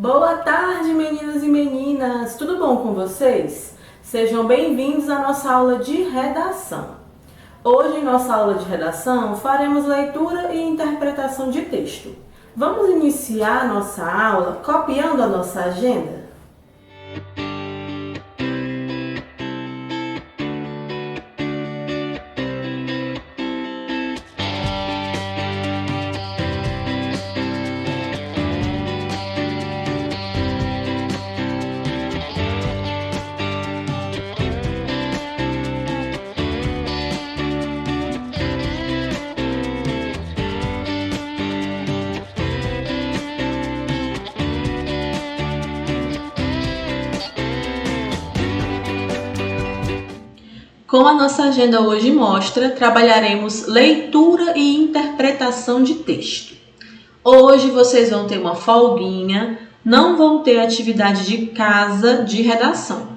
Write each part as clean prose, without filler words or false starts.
Boa tarde, meninos e meninas! Tudo bom com vocês? Sejam bem-vindos à nossa aula de redação. Hoje, em nossa aula de redação, faremos leitura e interpretação de texto. Vamos iniciar nossa aula copiando a nossa agenda? Como a nossa agenda hoje mostra, trabalharemos leitura e interpretação de texto. Hoje vocês vão ter uma folguinha, não vão ter atividade de casa de redação,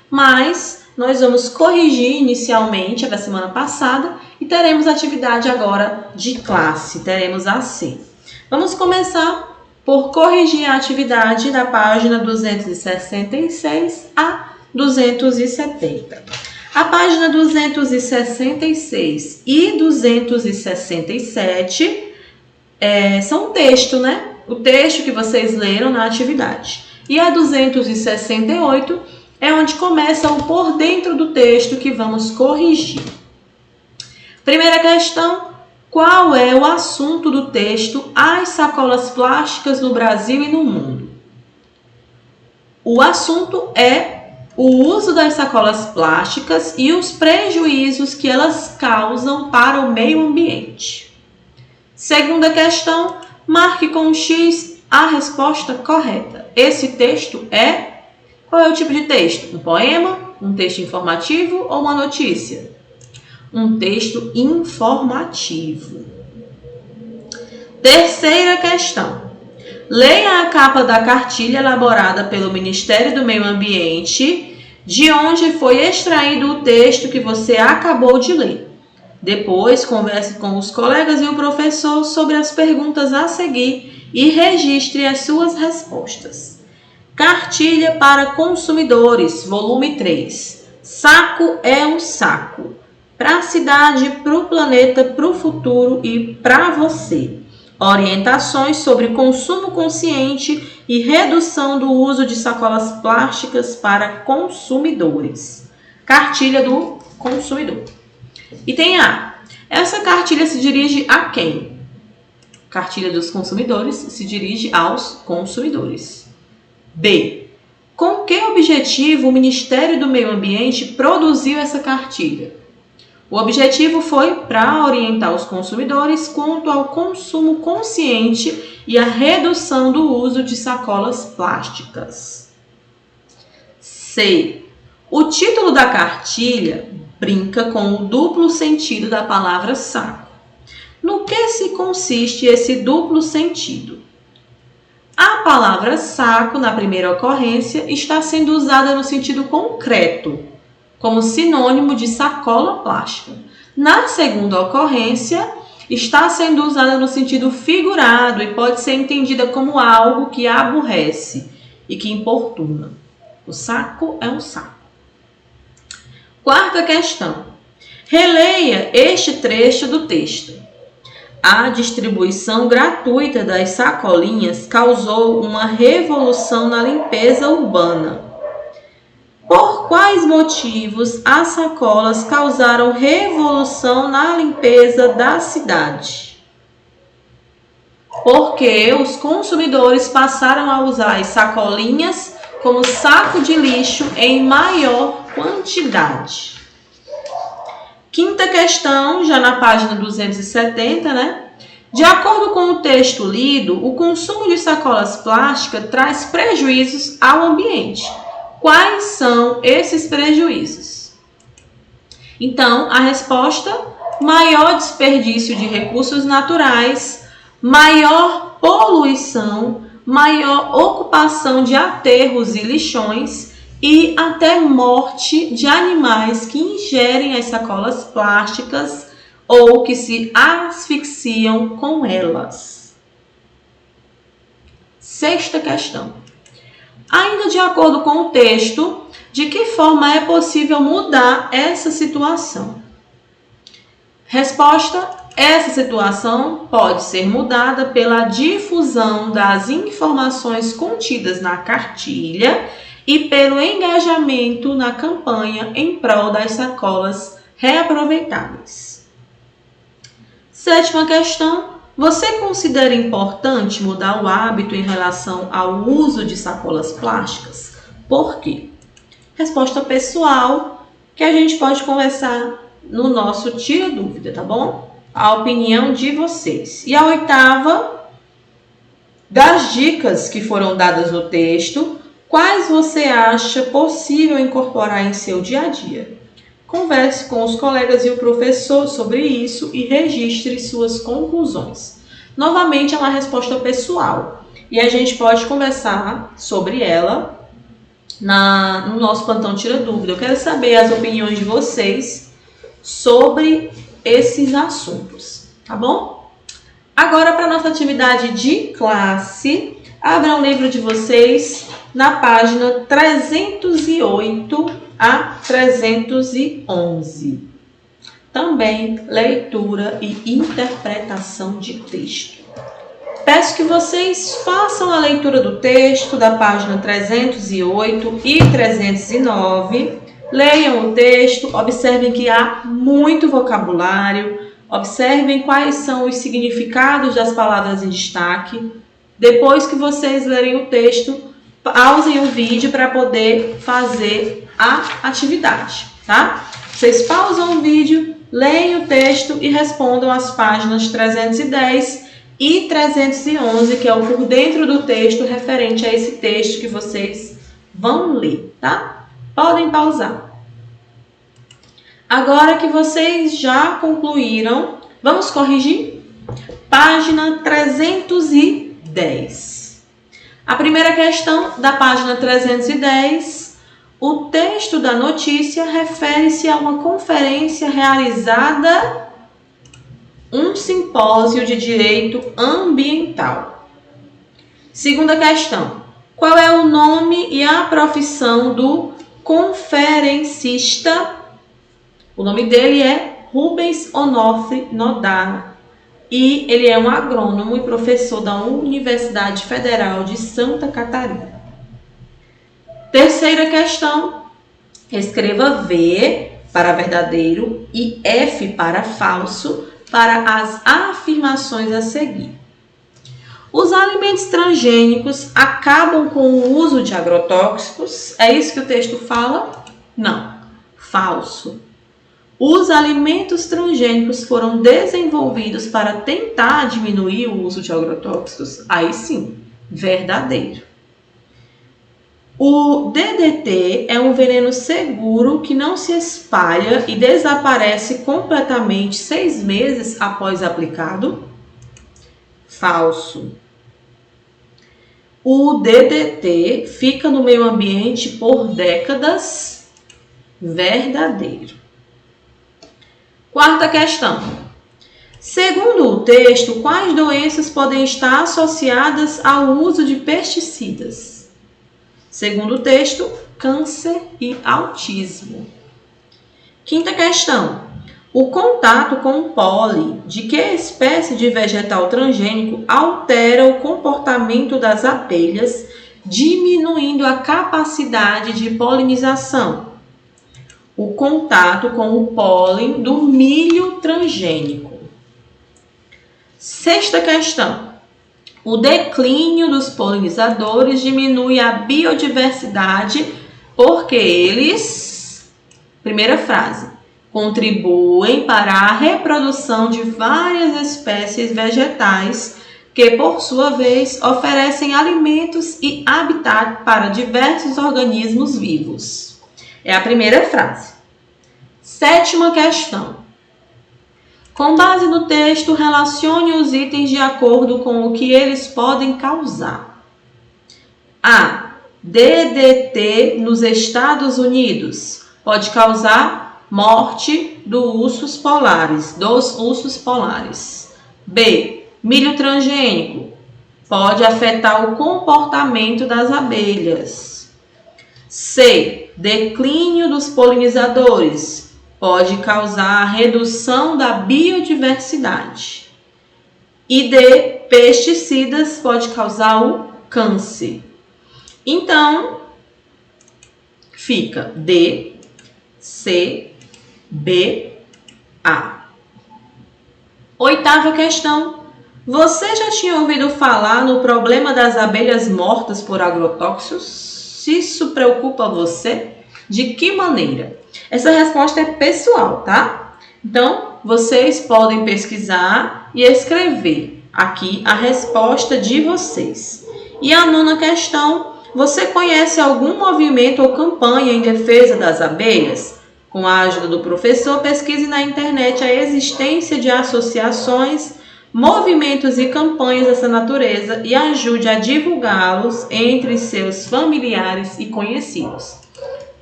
mas nós vamos corrigir inicialmente a da semana passada e teremos atividade agora de classe, teremos AC. Vamos começar por corrigir a atividade da página 266 a 270. A página 266 e 267 são texto, né? O texto que vocês leram na atividade. E a 268 é onde começa o por dentro do texto que vamos corrigir. Primeira questão: qual é o assunto do texto As sacolas plásticas no Brasil e no mundo? O assunto é o uso das sacolas plásticas e os prejuízos que elas causam para o meio ambiente. Segunda questão, marque com um X a resposta correta. Esse texto é... Qual é o tipo de texto? Um poema, um texto informativo ou uma notícia? Um texto informativo. Terceira questão. Leia a capa da cartilha elaborada pelo Ministério do Meio Ambiente, de onde foi extraído o texto que você acabou de ler. Depois, converse com os colegas e o professor sobre as perguntas a seguir e registre as suas respostas. Cartilha para consumidores, volume 3. Saco é um saco. Para a cidade, para o planeta, para o futuro e para você. Orientações sobre consumo consciente e redução do uso de sacolas plásticas para consumidores. Cartilha do consumidor. Item A. Essa cartilha se dirige a quem? Cartilha dos consumidores se dirige aos consumidores. B. Com que objetivo o Ministério do Meio Ambiente produziu essa cartilha? O objetivo foi para orientar os consumidores quanto ao consumo consciente e a redução do uso de sacolas plásticas. C. O título da cartilha brinca com o duplo sentido da palavra saco. No que se consiste esse duplo sentido? A palavra saco, na primeira ocorrência, está sendo usada no sentido concreto, como sinônimo de sacola plástica. Na segunda ocorrência, está sendo usada no sentido figurado e pode ser entendida como algo que aborrece e que importuna. O saco é um saco. Quarta questão. Releia este trecho do texto. A distribuição gratuita das sacolinhas causou uma revolução na limpeza urbana. Por quais motivos as sacolas causaram revolução na limpeza da cidade? Porque os consumidores passaram a usar as sacolinhas como saco de lixo em maior quantidade. Quinta questão, já na página 270, né? De acordo com o texto lido, o consumo de sacolas plásticas traz prejuízos ao ambiente. Quais são esses prejuízos? Então, a resposta: maior desperdício de recursos naturais, maior poluição, maior ocupação de aterros e lixões e até morte de animais que ingerem as sacolas plásticas ou que se asfixiam com elas. Sexta questão. Ainda de acordo com o texto, de que forma é possível mudar essa situação? Resposta: essa situação pode ser mudada pela difusão das informações contidas na cartilha e pelo engajamento na campanha em prol das sacolas reaproveitáveis. Sétima questão: você considera importante mudar o hábito em relação ao uso de sacolas plásticas? Por quê? Resposta pessoal, que a gente pode conversar no nosso Tira Dúvida, tá bom? A opinião de vocês. E a oitava, das dicas que foram dadas no texto, quais você acha possível incorporar em seu dia a dia? Converse com os colegas e o professor sobre isso e registre suas conclusões. Novamente, é uma resposta pessoal e a gente pode conversar sobre ela no nosso plantão Tira Dúvida. Eu quero saber as opiniões de vocês sobre esses assuntos, tá bom? Agora, para nossa atividade de classe, abra o livro de vocês na página 308 a 311. Também leitura e interpretação de texto. Peço que vocês façam a leitura do texto da página 308 e 309. Leiam o texto, observem que há muito vocabulário, observem quais são os significados das palavras em destaque. Depois que vocês lerem o texto, pausem o vídeo para poder fazer a atividade, tá? Vocês pausam o vídeo, leem o texto e respondam as páginas 310 e 311, que é o por dentro do texto referente a esse texto que vocês vão ler, tá? Podem pausar. Agora que vocês já concluíram, vamos corrigir? Página 310. A primeira questão da página 310, o texto da notícia refere-se a uma conferência realizada, um simpósio de direito ambiental. Segunda questão, qual é o nome e a profissão do conferencista? O nome dele é Rubens Onofre Nodar e ele é um agrônomo e professor da Universidade Federal de Santa Catarina. Terceira questão, escreva V para verdadeiro e F para falso para as afirmações a seguir. Os alimentos transgênicos acabam com o uso de agrotóxicos? É isso que o texto fala? Não. Falso. Os alimentos transgênicos foram desenvolvidos para tentar diminuir o uso de agrotóxicos? Aí sim, verdadeiro. O DDT é um veneno seguro que não se espalha e desaparece completamente 6 meses após aplicado? Falso. O DDT fica no meio ambiente por décadas? Verdadeiro. Quarta questão. Segundo o texto, quais doenças podem estar associadas ao uso de pesticidas? Segundo o texto, câncer e autismo. Quinta questão. O contato com o pólen de que espécie de vegetal transgênico altera o comportamento das abelhas, diminuindo a capacidade de polinização? O contato com o pólen do milho transgênico. Sexta questão. O declínio dos polinizadores diminui a biodiversidade porque eles, primeira frase, contribuem para a reprodução de várias espécies vegetais que, por sua vez, oferecem alimentos e habitat para diversos organismos vivos. É a primeira frase. Sétima questão. Com base no texto, relacione os itens de acordo com o que eles podem causar. A. DDT nos Estados Unidos pode causar morte dos ursos polares. B. Milho transgênico Pode afetar o comportamento das abelhas. C. Declínio dos polinizadores. Pode causar a redução da biodiversidade. E D. Pesticidas pode causar o câncer. Então, fica D, C, B, A. Oitava questão. Você já tinha ouvido falar no problema das abelhas mortas por agrotóxicos? Se isso preocupa você, de que maneira? Essa resposta é pessoal, tá? Então, vocês podem pesquisar e escrever aqui a resposta de vocês. E a nona questão, você conhece algum movimento ou campanha em defesa das abelhas? Com a ajuda do professor, pesquise na internet a existência de associações, movimentos e campanhas dessa natureza e ajude a divulgá-los entre seus familiares e conhecidos.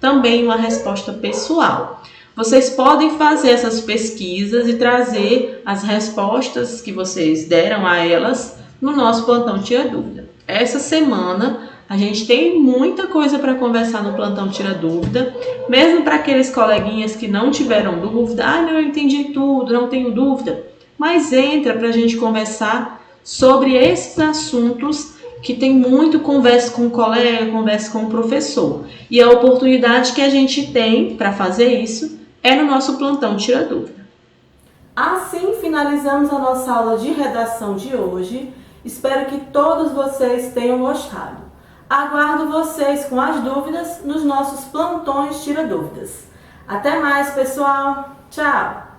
Também uma resposta pessoal. Vocês podem fazer essas pesquisas e trazer as respostas que vocês deram a elas no nosso Plantão Tira Dúvida. Essa semana a gente tem muita coisa para conversar no Plantão Tira Dúvida, mesmo para aqueles coleguinhas que não tiveram dúvida. Não, eu entendi tudo, não tenho dúvida. Mas entra para a gente conversar sobre esses assuntos que tem muito conversa com o colega, conversa com o professor. E a oportunidade que a gente tem para fazer isso é no nosso Plantão Tira Dúvida. Assim finalizamos a nossa aula de redação de hoje. Espero que todos vocês tenham gostado. Aguardo vocês com as dúvidas nos nossos Plantões Tira Dúvidas. Até mais, pessoal! Tchau!